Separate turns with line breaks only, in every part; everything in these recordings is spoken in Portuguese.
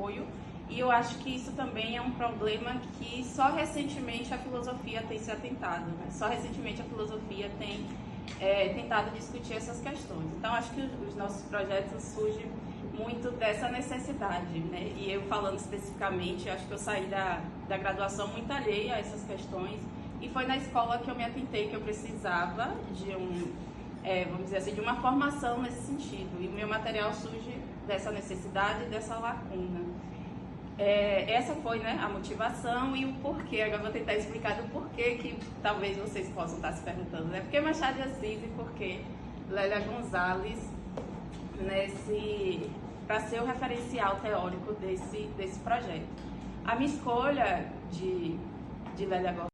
apoio. E eu acho que isso também é um problema que só recentemente a filosofia tem se atentado, né? Só recentemente a filosofia tem tentado discutir essas questões. Então, acho que os nossos projetos surgem muito dessa necessidade, né? E eu falando especificamente, acho que eu saí da graduação muito alheia a essas questões, e foi na escola que eu me atentei que eu precisava de vamos dizer assim, de uma formação nesse sentido. E o meu material surge dessa necessidade, dessa lacuna. Essa foi, né, a motivação e o porquê. Agora vou tentar explicar do porquê que talvez vocês possam estar se perguntando, né? Por que Machado de Assis e por que Lélia Gonzalez para ser o referencial teórico desse projeto. A minha escolha de Lélia Gonzalez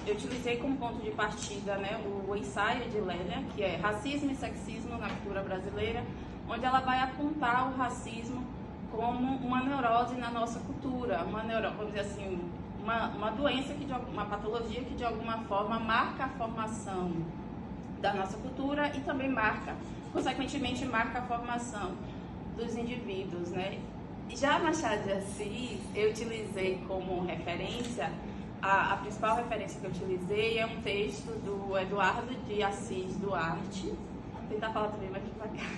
eu utilizei como ponto de partida, né, o ensaio de Lélia, que é Racismo e Sexismo na Cultura Brasileira, onde ela vai apontar o racismo como uma neurose na nossa cultura, vamos dizer assim, uma doença, uma patologia que de alguma forma marca a formação da nossa cultura e também consequentemente marca a formação dos indivíduos, né? Já Machado de Assis, eu utilizei como referência, a principal referência que eu utilizei é um texto do Eduardo de Assis Duarte. Vou tentar falar também mais devagar.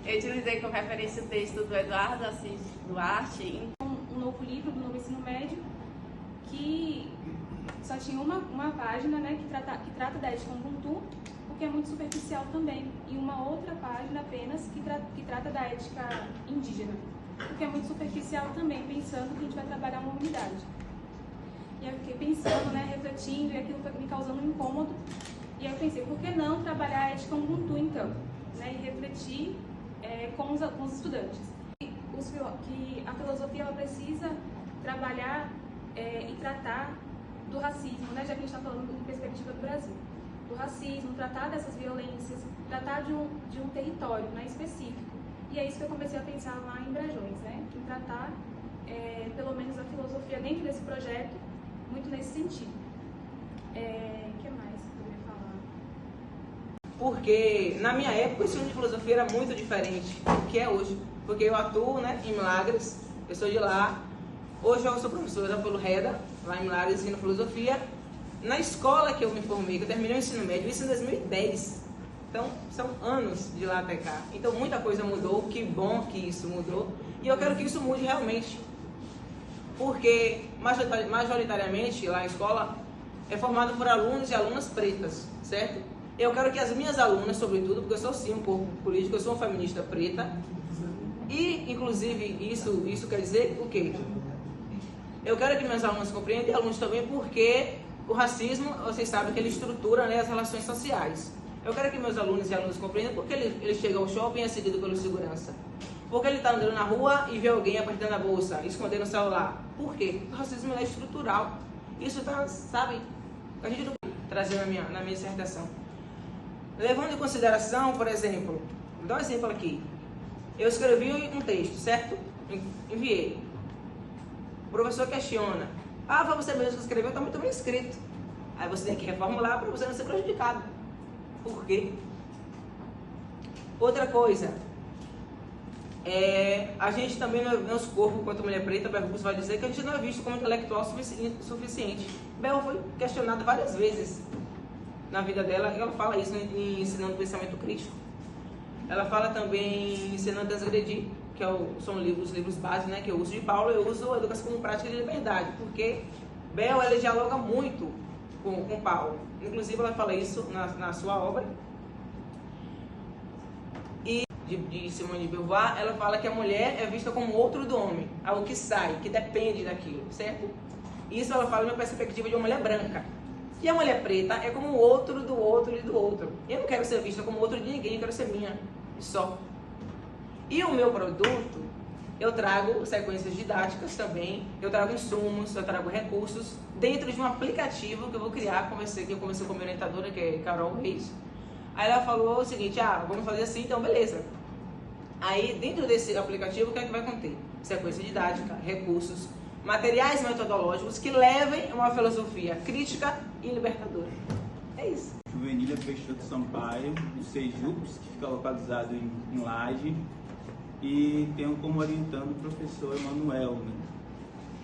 Eu utilizei como referência o texto do Eduardo Assis Duarte.
Um novo livro do novo ensino médio que só tinha uma página, né, que trata da ética Ubuntu, porque é muito superficial também, e uma outra página apenas que trata da ética indígena, porque é muito superficial também, pensando que a gente vai trabalhar uma unidade. E aí eu fiquei pensando, né, refletindo, e aquilo foi me causando um incômodo, e aí eu pensei, por que não trabalhar a ética Ubuntu então, né, e refletir com os estudantes. Que a filosofia ela precisa trabalhar e tratar do racismo, né, já que a gente está falando em perspectiva do Brasil. Do racismo, tratar dessas violências, tratar de um território, né, específico. E é isso que eu comecei a pensar lá em Brajões, né, em tratar pelo menos a filosofia dentro desse projeto, muito nesse sentido. O que mais eu poderia falar?
Porque na minha época o ensino de filosofia era muito diferente do que é hoje. Porque eu atuo, né, em Milagres, eu sou de lá. Hoje eu sou professora pelo REDA, lá em Milagres, ensino filosofia. Na escola que eu me formei, que eu terminei o ensino médio, isso em 2010. Então, são anos de lá até cá. Então, muita coisa mudou, que bom que isso mudou. E eu quero que isso mude realmente. Porque, majoritariamente, lá na escola, é formado por alunos e alunas pretas, certo? Eu quero que as minhas alunas, sobretudo, porque eu sou sim um corpo político, eu sou uma feminista preta. E, inclusive, isso quer dizer o quê? Eu quero que meus alunos compreendam, e alunos também, porque o racismo, vocês sabem que ele estrutura, né, as relações sociais. Eu quero que meus alunos e alunas compreendam porque ele chega ao shopping e é seguido pelo segurança. Porque ele está andando na rua e vê alguém apertando a bolsa, escondendo o celular. Por quê? O racismo é estrutural. Isso está, sabe, a gente não trazer na minha dissertação. Levando em consideração, por exemplo, vou dar um exemplo aqui. Eu escrevi um texto, certo? Enviei. O professor questiona. Ah, foi você mesmo que escreveu, está muito bem escrito. Aí você tem que reformular para você não ser prejudicado. Por quê? Outra coisa. A gente também, no nosso corpo, enquanto mulher preta, Bel Hooks vai dizer que a gente não é visto como intelectual suficiente. Bel foi questionada várias vezes na vida dela, e ela fala isso em Ensinando Pensamento Crítico. Ela fala também em Ensinando a Transgredir, que são os livros básicos, né, que eu uso de Paulo. Eu uso a Educação como Prática de Liberdade, porque Bel, ela dialoga muito com Paulo. Inclusive, ela fala isso na sua obra. E de Simone de Beauvoir, ela fala que a mulher é vista como outro do homem, algo que sai, que depende daquilo, certo? Isso ela fala na perspectiva de uma mulher branca. E a mulher preta é como o outro do outro e do outro. Eu não quero ser vista como outro de ninguém, eu quero ser minha, só. E o meu produto, eu trago sequências didáticas também, eu trago insumos, eu trago recursos dentro de um aplicativo que eu vou criar. Eu comecei com a minha orientadora, que é Carol Reis. Aí ela falou o seguinte: vamos fazer assim, então beleza. Aí dentro desse aplicativo, o que é que vai conter? Sequência didática, recursos, materiais metodológicos que levem a uma filosofia crítica e libertadora. É isso.
Juvenília Peixoto Sampaio, do Sejups, que fica localizado em Laje. e tenho como orientando o professor Emanuel, né?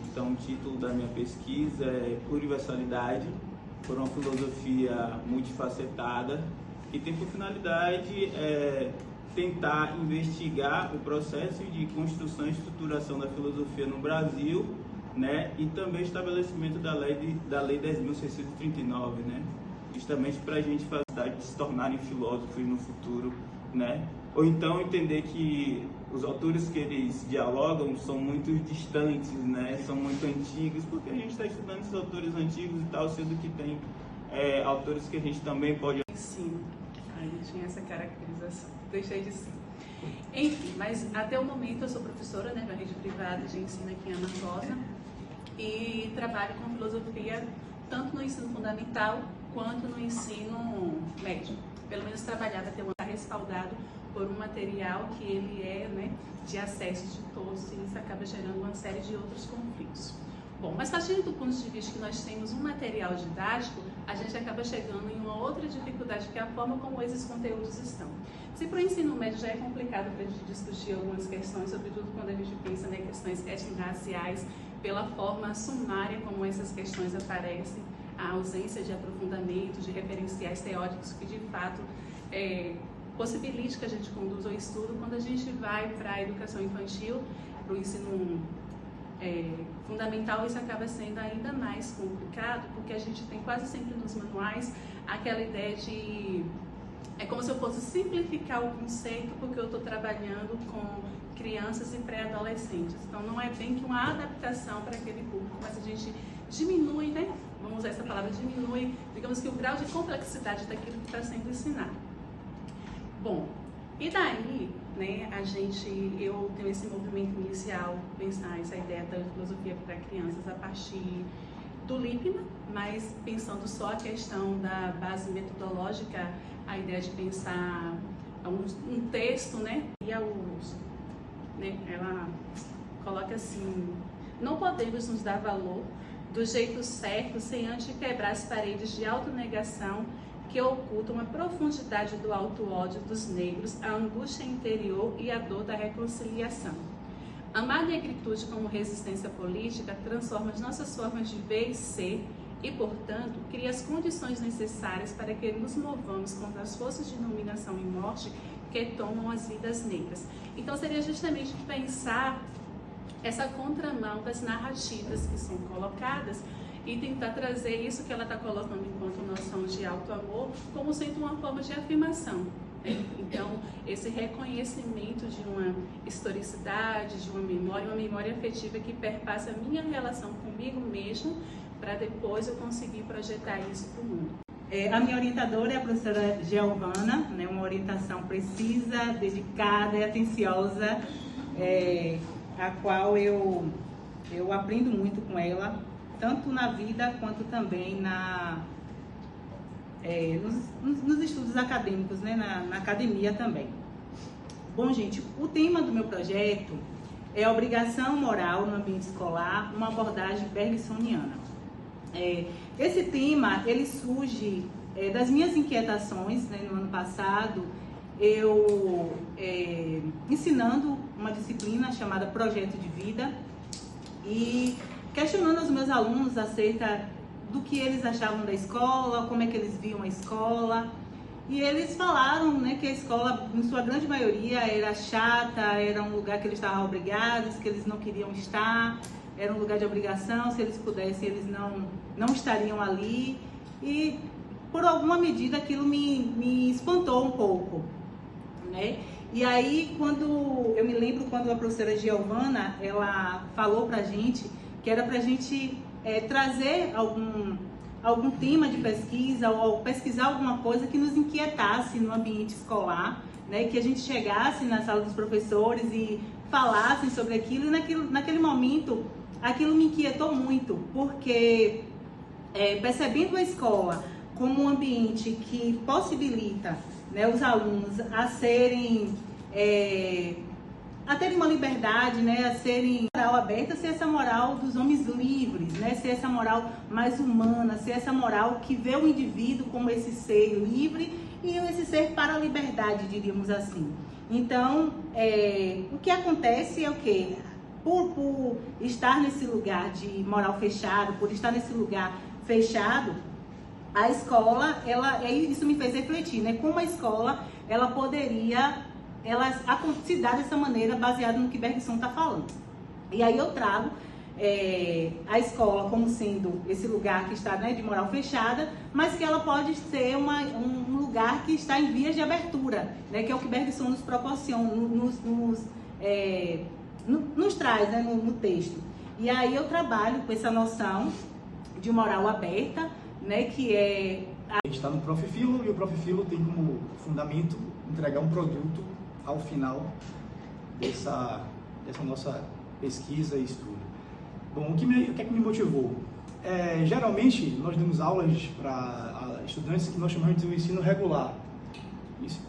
Então, o título da minha pesquisa é Universalidade por uma filosofia multifacetada, que tem por finalidade tentar investigar o processo de construção e estruturação da filosofia no Brasil, né? E também o estabelecimento da Lei 10.639, né? Justamente para a gente fazer de se tornarem filósofos no futuro, né? Ou então entender que os autores que eles dialogam são muito distantes, né? São muito antigos, porque a gente está estudando esses autores antigos e tal, sendo que tem autores que a gente também pode...
Ensino. Aí tinha essa caracterização. Deixei de ser. Enfim, mas até o momento eu sou professora, né, da rede privada de ensino aqui em Ana Rosa e trabalho com filosofia tanto no ensino fundamental quanto no ensino médio. Pelo menos trabalhava até respaldado por um material que ele é, né, de acesso de todos, e isso acaba gerando uma série de outros conflitos. Bom, mas partindo do ponto de vista que nós temos um material didático, a gente acaba chegando em uma outra dificuldade, que é a forma como esses conteúdos estão. Se para o ensino médio já é complicado para a gente discutir algumas questões, sobretudo quando a gente pensa em questões étnico-raciais, pela forma sumária como essas questões aparecem, a ausência de aprofundamento, de referenciais teóricos que de fato possibilite que a gente conduza o estudo. Quando a gente vai para a educação infantil, para o ensino fundamental, isso acaba sendo ainda mais complicado, porque a gente tem quase sempre nos manuais aquela ideia de... É como se eu fosse simplificar o conceito, porque eu estou trabalhando com crianças e pré-adolescentes. Então, não é bem que uma adaptação para aquele público, mas a gente diminui, né? Vamos usar essa palavra, diminui, digamos que o grau de complexidade daquilo que está sendo ensinado. Bom, e daí, né, eu tenho esse movimento inicial, pensar essa ideia da filosofia para crianças a partir do Lippmann, mas pensando só a questão da base metodológica, a ideia de pensar um texto, né, e ela coloca assim: não podemos nos dar valor do jeito certo sem antes quebrar as paredes de autonegação que ocultam a profundidade do auto-ódio dos negros, a angústia interior e a dor da reconciliação. Amar a negritude como resistência política transforma as nossas formas de ver e ser e, portanto, cria as condições necessárias para que nos movamos contra as forças de dominação e morte que tomam as vidas negras. Então, seria justamente pensar essa contramão das narrativas que são colocadas e tentar trazer isso que ela está colocando enquanto noção de auto-amor como sendo uma forma de afirmação. Então, esse reconhecimento de uma historicidade, de uma memória afetiva que perpassa a minha relação comigo mesmo, para depois eu conseguir projetar isso para o mundo.
A minha orientadora é a professora Giovana, né, uma orientação precisa, dedicada e atenciosa, a qual eu aprendo muito com ela, tanto na vida quanto também nos estudos acadêmicos, né, na academia também. Bom, gente, o tema do meu projeto é a obrigação moral no ambiente escolar, uma abordagem bergsoniana. Esse tema, ele surge das minhas inquietações, né, no ano passado, eu ensinando uma disciplina chamada Projeto de Vida e questionando os meus alunos acerca do que eles achavam da escola, como é que eles viam a escola. E eles falaram, né, que a escola, em sua grande maioria, era chata, era um lugar que eles estavam obrigados, que eles não queriam estar, era um lugar de obrigação, se eles pudessem, eles não estariam ali. E, por alguma medida, aquilo me espantou um pouco, né? E aí, eu me lembro quando a professora Giovana, ela falou pra gente que era pra gente trazer algum tema de pesquisa ou pesquisar alguma coisa que nos inquietasse no ambiente escolar, né? Que a gente chegasse na sala dos professores e falassem sobre aquilo. E naquele momento, aquilo me inquietou muito, porque percebendo a escola como um ambiente que possibilita, né, os alunos a terem uma liberdade, né, a serem moral aberta, ser essa moral dos homens livres, né, ser essa moral mais humana, ser essa moral que vê o indivíduo como esse ser livre e esse ser para a liberdade, diríamos assim. Então, o que acontece é o quê? Por estar nesse lugar de moral fechado, por estar nesse lugar fechado, a escola, isso me fez refletir, né? Como a escola, ela poderia se dar dessa maneira, baseado no que Bergson está falando. E aí eu trago a escola como sendo esse lugar que está, né, de moral fechada, mas que ela pode ser um lugar que está em vias de abertura, né, que é o que Bergson nos proporciona, nos traz, né, no texto. E aí eu trabalho com essa noção de moral aberta, né, que é...
A gente está no Profifilo e o Profifilo tem como fundamento entregar um produto ao final dessa nossa pesquisa e estudo. Bom, o que é que me motivou? Geralmente, nós damos aulas para estudantes que nós chamamos de ensino regular.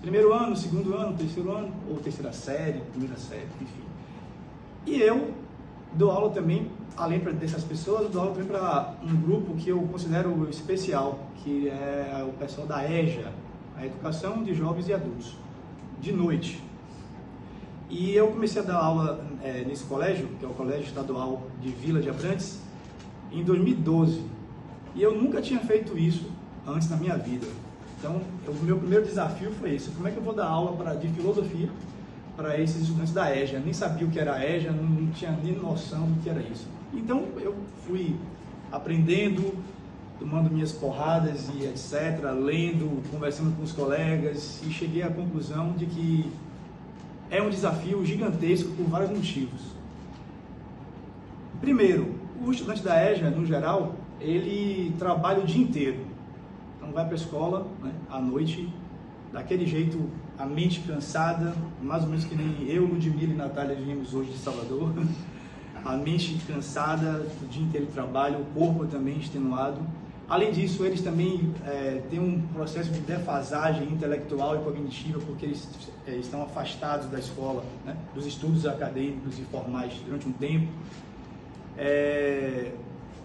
Primeiro ano, segundo ano, terceiro ano, ou terceira série, primeira série, enfim. E eu dou aula também, além dessas pessoas, eu dou aula também para um grupo que eu considero especial, que é o pessoal da EJA, a Educação de Jovens e Adultos, de noite. E eu comecei a dar aula nesse colégio, que é o Colégio Estadual de Vila de Abrantes, em 2012. E eu nunca tinha feito isso antes na minha vida. Então, o meu primeiro desafio foi esse: como é que eu vou dar aula de filosofia para esses estudantes da EJA? Eu nem sabia o que era a EJA, não tinha nem noção do que era isso. Então, eu fui aprendendo, tomando minhas porradas e etc., lendo, conversando com os colegas, e cheguei à conclusão de que é um desafio gigantesco por vários motivos. Primeiro, o estudante da EJA, no geral, ele trabalha o dia inteiro. Então vai para a escola, né, à noite, daquele jeito, a mente cansada, mais ou menos que nem eu, Ludmila e Natália viemos hoje de Salvador. A mente cansada, o dia inteiro de trabalho, o corpo também extenuado. Além disso, eles também têm um processo de defasagem intelectual e cognitiva, porque eles estão afastados da escola, né, dos estudos acadêmicos e formais durante um tempo.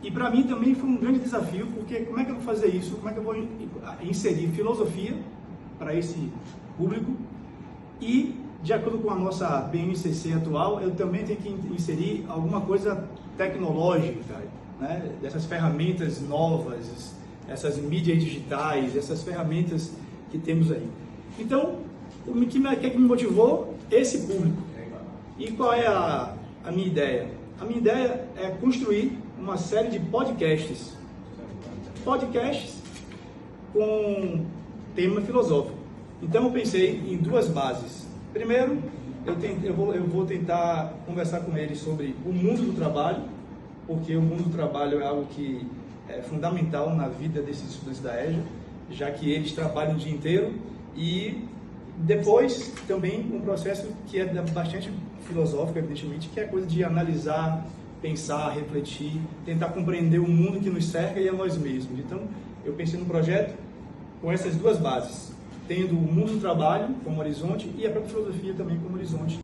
E para mim também foi um grande desafio, porque como é que eu vou fazer isso? Como é que eu vou inserir filosofia para esse público? E, de acordo com a nossa BNCC atual, eu também tenho que inserir alguma coisa tecnológica, né? Dessas ferramentas novas, essas mídias digitais, essas ferramentas que temos aí. Então, o que me motivou? Esse público. E qual é a minha ideia? A minha ideia é construir uma série de podcasts. Podcasts com tema filosófico. Então, eu pensei em duas bases. Primeiro, eu vou tentar conversar com eles sobre o mundo do trabalho, porque o mundo do trabalho é algo que é fundamental na vida desses estudantes da EJA, já que eles trabalham o dia inteiro. E depois também um processo que é bastante filosófico, evidentemente, que é a coisa de analisar, pensar, refletir, tentar compreender o mundo que nos cerca e a nós mesmos. Então, eu pensei num projeto com essas duas bases, tendo o mundo do trabalho como horizonte e a própria filosofia também como horizonte.